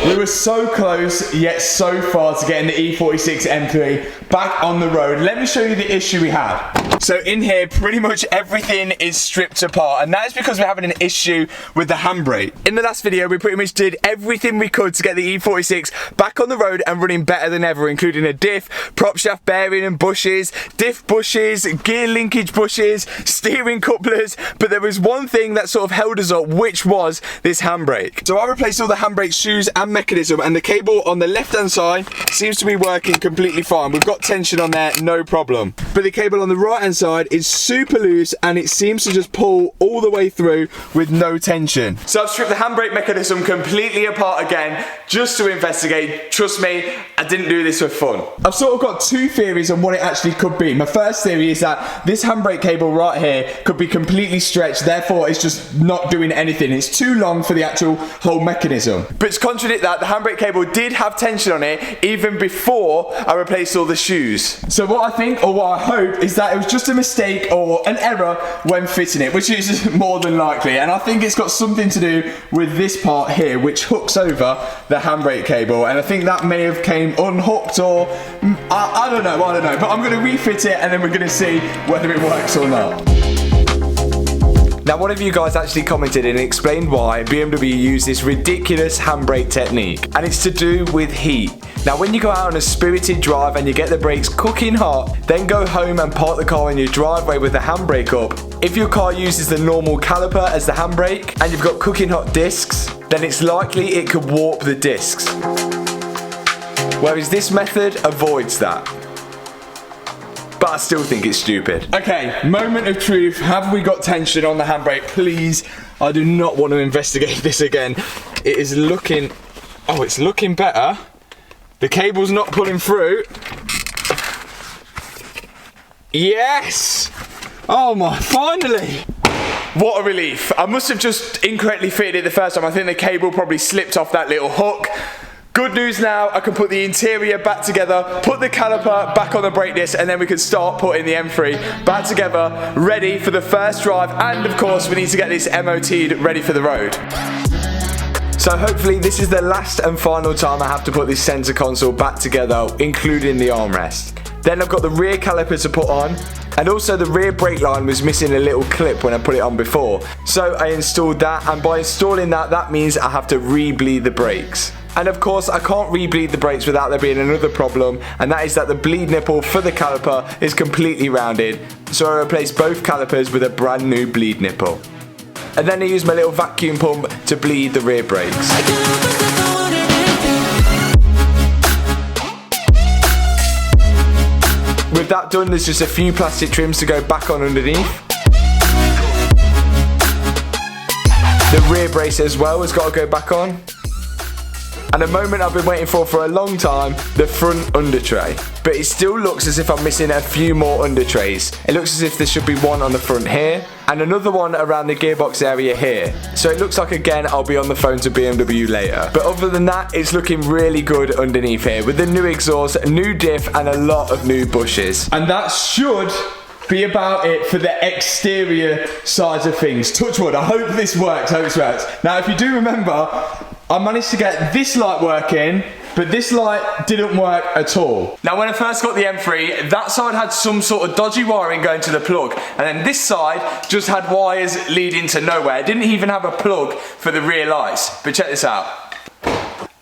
We were so close, yet so far to getting the E46 M3 back on the road. Let me show you the issue we have. So in here, pretty much everything is stripped apart, and that is because we're having an issue with the handbrake. In the last video, we pretty much did everything we could to get the E46 back on the road and running better than ever, including a diff, prop shaft bearing and bushes, diff bushes, gear linkage bushes, steering couplers, but there was one thing that sort of held us up, which was this handbrake. So I replaced all the handbrake shoes and mechanism, and the cable on the left hand side seems to be working completely fine. We've got tension on there, no problem. But the cable on the right hand side is super loose, and it seems to just pull all the way through with no tension. So I've stripped the handbrake mechanism completely apart again, just to investigate. Trust me, I didn't do this for fun. I've sort of got two theories on what it actually could be. My first theory is that this handbrake cable right here could be completely stretched, therefore it's just not doing anything. It's too long for the actual whole mechanism. But to contradict that, the handbrake cable did have tension on it even before I replaced all the shoes. So what I think, or what I hope, is that it was just a mistake or an error when fitting it, which is more than likely. And I think it's got something to do with this part here, which hooks over the handbrake cable. And I think that may have came unhooked, or I don't know. But I'm going to refit it, and then we're going to see whether it works or not. Now, one of you guys actually commented and explained why BMW use this ridiculous handbrake technique, and it's to do with heat. Now, when you go out on a spirited drive and you get the brakes cooking hot, then go home and park the car in your driveway with the handbrake up. If your car uses the normal caliper as the handbrake and you've got cooking hot discs, then it's likely it could warp the discs. Whereas this method avoids that. But I still think it's stupid. Okay, moment of truth. Have we got tension on the handbrake? Please, I do not want to investigate this again. It is looking, oh, it's looking better. The cable's not pulling through. Yes! Oh my, finally! What a relief. I must have just incorrectly fitted it the first time. I think the cable probably slipped off that little hook. Good news now, I can put the interior back together, put the caliper back on the brake disc, and then we can start putting the M3 back together, ready for the first drive, and of course we need to get this MOT'd ready for the road. So hopefully this is the last and final time I have to put this centre console back together, including the armrest. Then I've got the rear caliper to put on, and also the rear brake line was missing a little clip when I put it on before. So I installed that, and by installing that, that means I have to re-bleed the brakes. And of course, I can't re-bleed the brakes without there being another problem, and that is that the bleed nipple for the caliper is completely rounded. So I replaced both calipers with a brand new bleed nipple. And then I used my little vacuum pump to bleed the rear brakes. With that done, there's just a few plastic trims to go back on underneath. The rear brace as well has got to go back on. And a moment I've been waiting for a long time, the front under tray. But it still looks as if I'm missing a few more under trays. It looks as if there should be one on the front here, and another one around the gearbox area here. So it looks like, again, I'll be on the phone to BMW later. But other than that, it's looking really good underneath here, with the new exhaust, new diff, and a lot of new bushes. And that should be about it for the exterior sides of things. Touch wood, I hope this works, Now, if you do remember, I managed to get this light working, but this light didn't work at all. Now, when I first got the M3, that side had some sort of dodgy wiring going to the plug, and then this side just had wires leading to nowhere. It didn't even have a plug for the rear lights. But check this out.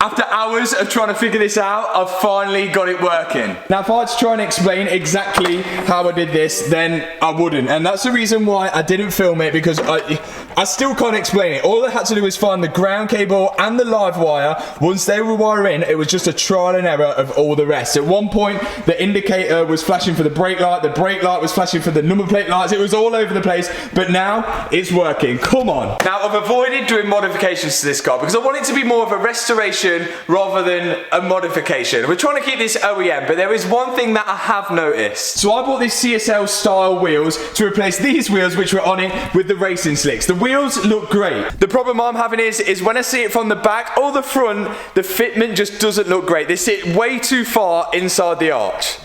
After hours of trying to figure this out, I've finally got it working. Now, if I had to try and explain exactly how I did this, then I wouldn't. And that's the reason why I didn't film it, because I still can't explain it. All I had to do was find the ground cable and the live wire. Once they were wired in, it was just a trial and error of all the rest. At one point, the indicator was flashing for the brake light was flashing for the number plate lights. It was all over the place, but now it's working. Come on. Now, I've avoided doing modifications to this car because I want it to be more of a restoration rather than a modification. We're trying to keep this OEM, but there is one thing that I have noticed. So I bought these CSL style wheels to replace these wheels which were on it with the racing slicks. The wheels look great. The problem I'm having is when I see it from the back or the front, the fitment just doesn't look great. They sit way too far inside the arch.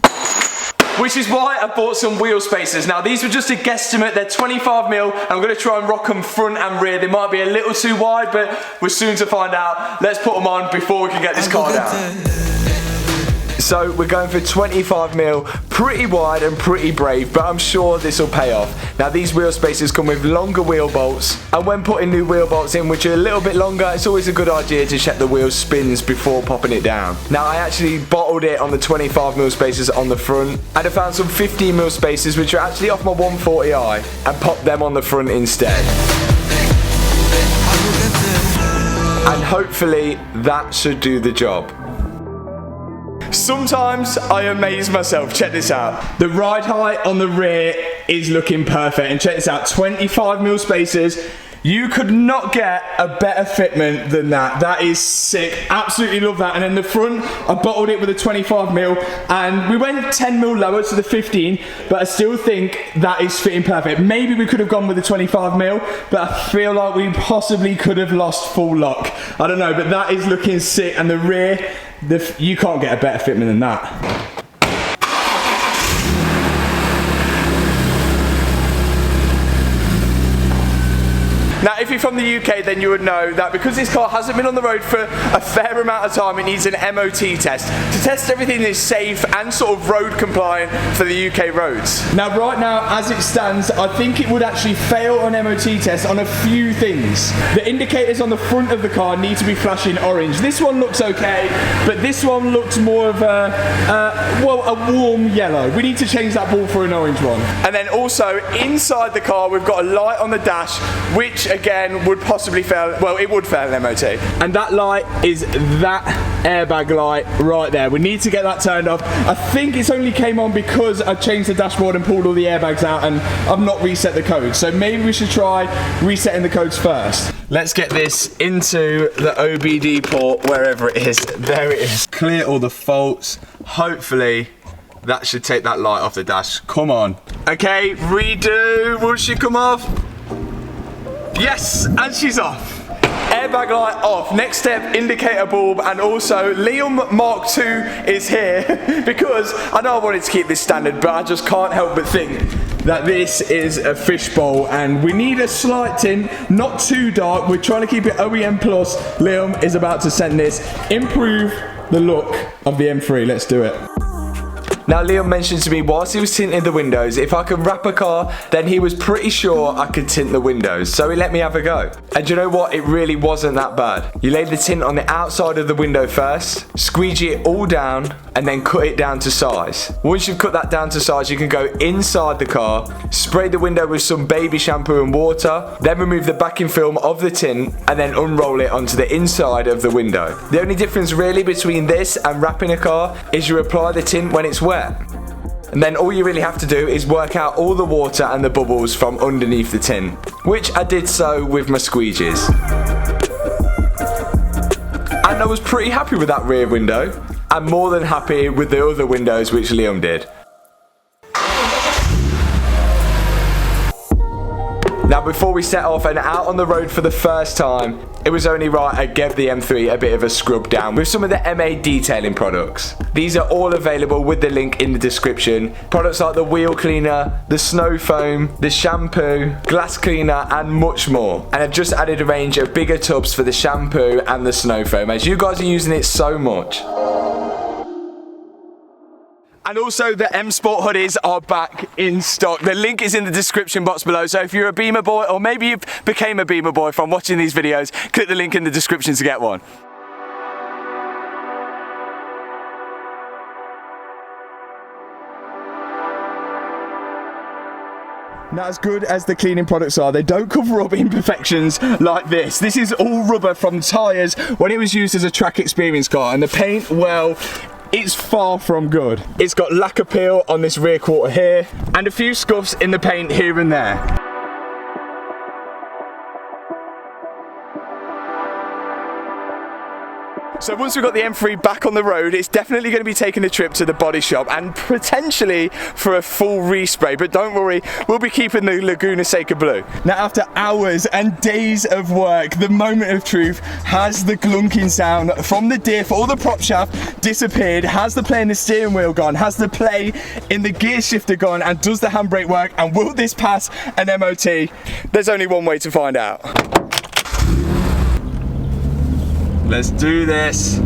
which is why I bought some wheel spacers. Now these were just a guesstimate, they're 25mm, and I'm gonna try and rock them front and rear. They might be a little too wide, but we're soon to find out. Let's put them on before we can get this car down. So we're going for 25mm, pretty wide and pretty brave, but I'm sure this will pay off. Now these wheel spacers come with longer wheel bolts, and when putting new wheel bolts in which are a little bit longer, it's always a good idea to check the wheel spins before popping it down. Now I actually bottled it on the 25mm spacers on the front, and I found some 15mm spacers which are actually off my 140i, and popped them on the front instead. And hopefully that should do the job. Sometimes I amaze myself. Check this out. The ride height on the rear is looking perfect, and check this out, 25mm spacers. You could not get a better fitment than that. That is sick. Absolutely love that. And then the front, I bottled it with a 25mm, and we went 10mm lower to the 15, but I still think that is fitting perfect. Maybe we could have gone with the 25mm, but I feel like we possibly could have lost full lock. I don't know, but that is looking sick. And the rear, you can't get a better fitment than that. Now, if you're from the UK, then you would know that because this car hasn't been on the road for a fair amount of time, it needs an MOT test to test everything is safe and sort of road compliant for the UK roads. Now, right now, as it stands, I think it would actually fail an MOT test on a few things. The indicators on the front of the car need to be flashing orange. This one looks okay, but this one looks more of a warm yellow. We need to change that ball for an orange one. And then also, inside the car, we've got a light on the dash, which again would possibly fail, well, it would fail an MOT. And that light is that airbag light right there. We need to get that turned off. I think it's only came on because I changed the dashboard and pulled all the airbags out, and I've not reset the codes. So maybe we should try resetting the codes first. Let's get this into the OBD port, wherever it is. There it is. Clear all the faults. Hopefully that should take that light off the dash. Come on. Okay, redo. Will she come off? Yes, and she's off. Airbag light off. Next step, indicator bulb, and also Liam Mark II is here because I know I wanted to keep this standard, but I just can't help but think that this is a fishbowl and we need a slight tint, not too dark. We're trying to keep it OEM plus. Liam is about to send this. Improve the look of the M3. Let's do it. Now Liam mentioned to me whilst he was tinting the windows, if I could wrap a car, then he was pretty sure I could tint the windows, so he let me have a go. And you know what, it really wasn't that bad. You lay the tint on the outside of the window first, squeegee it all down, and then cut it down to size. Once you've cut that down to size, you can go inside the car, spray the window with some baby shampoo and water, then remove the backing film of the tint, and then unroll it onto the inside of the window. The only difference really between this and wrapping a car is you apply the tint when it's wet. And then all you really have to do is work out all the water and the bubbles from underneath the tint, which I did so with my squeegees. And I was pretty happy with that rear window, and more than happy with the other windows which Liam did. Now before we set off and out on the road for the first time, it was only right I gave the M3 a bit of a scrub down with some of the MA detailing products. These are all available with the link in the description. Products like the wheel cleaner, the snow foam, the shampoo, glass cleaner, and much more. And I've just added a range of bigger tubs for the shampoo and the snow foam as you guys are using it so much. And also the M Sport hoodies are back in stock. The link is in the description box below. So if you're a Beamer boy, or maybe you became a Beamer boy from watching these videos, click the link in the description to get one. Now, as good as the cleaning products are, they don't cover up imperfections like this. This is all rubber from tyres when it was used as a track experience car, and the paint, well, it's far from good. It's got lacquer peel on this rear quarter here, and a few scuffs in the paint here and there. So once we've got the M3 back on the road, it's definitely going to be taking a trip to the body shop and potentially for a full respray, but don't worry, we'll be keeping the Laguna Seca blue. Now after hours and days of work, the moment of truth, has the glunking sound from the diff or the prop shaft disappeared? Has the play in the steering wheel gone? Has the play in the gear shifter gone? And does the handbrake work? And will this pass an MOT? There's only one way to find out. Let's do this.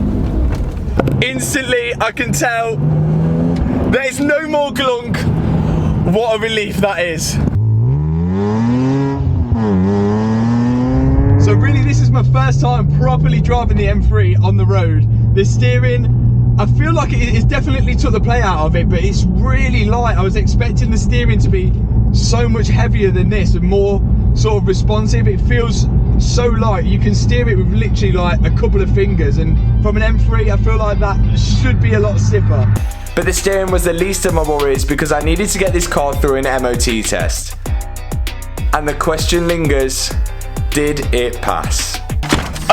Instantly, I can tell there is no more glunk. What a relief that is. So really, this is my first time properly driving the M3 on the road. The steering, I feel like it's definitely took the play out of it, but it's really light. I was expecting the steering to be so much heavier than this and more sort of responsive. It feels so light, you can steer it with literally like a couple of fingers, and from an M3 I feel like that should be a lot stiffer. But the steering was the least of my worries because I needed to get this car through an MOT test. And the question lingers, did it pass?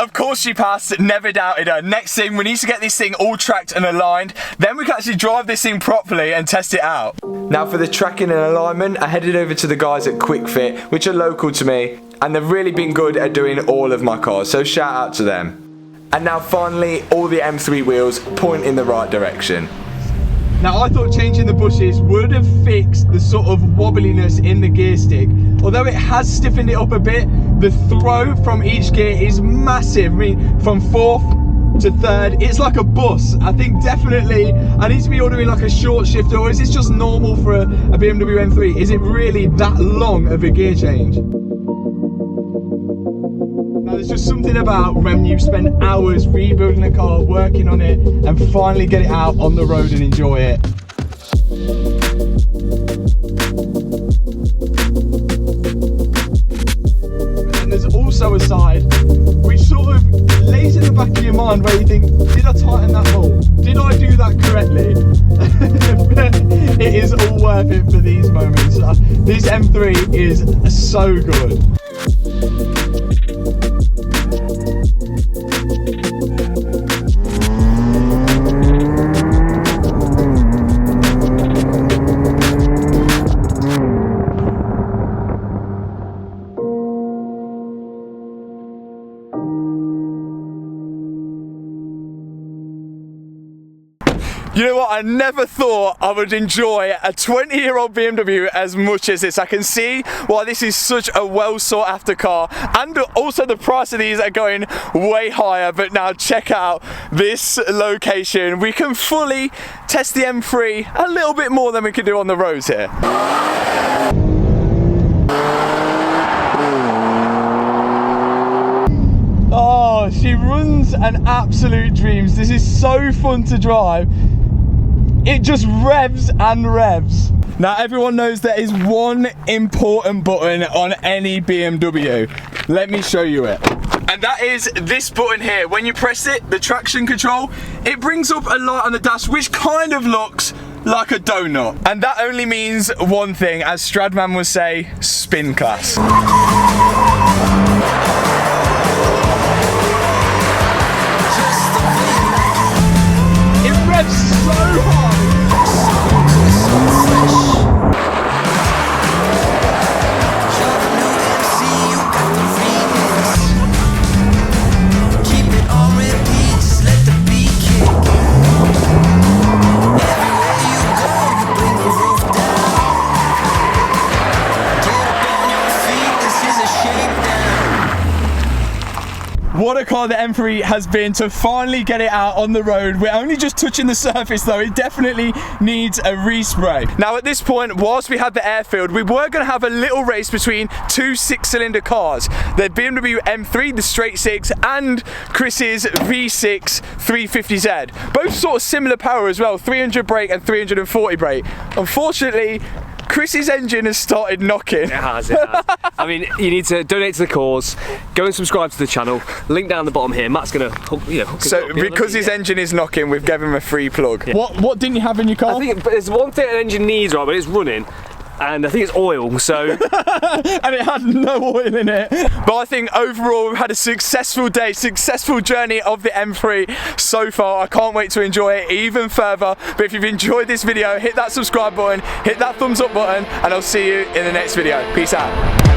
Of course she passed, never doubted her. Next thing, we need to get this thing all tracked and aligned, then we can actually drive this thing properly and test it out. Now for the tracking and alignment, I headed over to the guys at Quick Fit, which are local to me, and they've really been good at doing all of my cars, so shout out to them. And now finally, all the M3 wheels point in the right direction. Now I thought changing the bushes would have fixed the sort of wobbliness in the gear stick. Although it has stiffened it up a bit, the throw from each gear is massive. I mean, from 4th to 3rd, it's like a bus. I think definitely I need to be ordering like a short shifter, or is this just normal for a BMW M3? Is it really that long of a gear change? Now, there's just something about when you spend hours rebuilding a car, working on it, and finally get it out on the road and enjoy it. And there's also a side which sort of lays in the back of your mind where you think, did I tighten that bolt? Did I do that correctly? It is all worth it for these moments. This M3 is so good. You know what, I never thought I would enjoy a 20-year-old BMW as much as this. I can see why this is such a well sought after car, and also the price of these are going way higher. But now check out this location. We can fully test the M3 a little bit more than we can do on the roads here. Oh, she runs an absolute dreams. This is so fun to drive. It just revs and revs. Now everyone knows there is one important button on any BMW. Let me show you it. And that is this button here. When you press it, the traction control, it brings up a light on the dash which kind of looks like a donut. And that only means one thing, as Stradman would say, spin class. It revs so hard. What a car the M3 has been to finally get it out on the road. We're only just touching the surface though. It definitely needs a respray. Now at this point, whilst we had the airfield, we were going to have a little race between two 6-cylinder cars. The BMW M3, the straight 6, and Chris's V6 350Z. Both sort of similar power as well, 300 brake and 340 brake. Unfortunately, Chris's engine has started knocking. It has. I mean, you need to donate to the cause, go and subscribe to the channel, link down the bottom here. Matt's going to hook it up. So, because his engine is knocking, we've given him a free plug. Yeah. What didn't you have in your car? I think there's one thing an engine needs, right, but it's running. and I think it's oil, so... and it had no oil in it. But I think overall we've had a successful day, successful journey of the M3 so far. I can't wait to enjoy it even further. But if you've enjoyed this video, hit that subscribe button, hit that thumbs up button, and I'll see you in the next video. Peace out.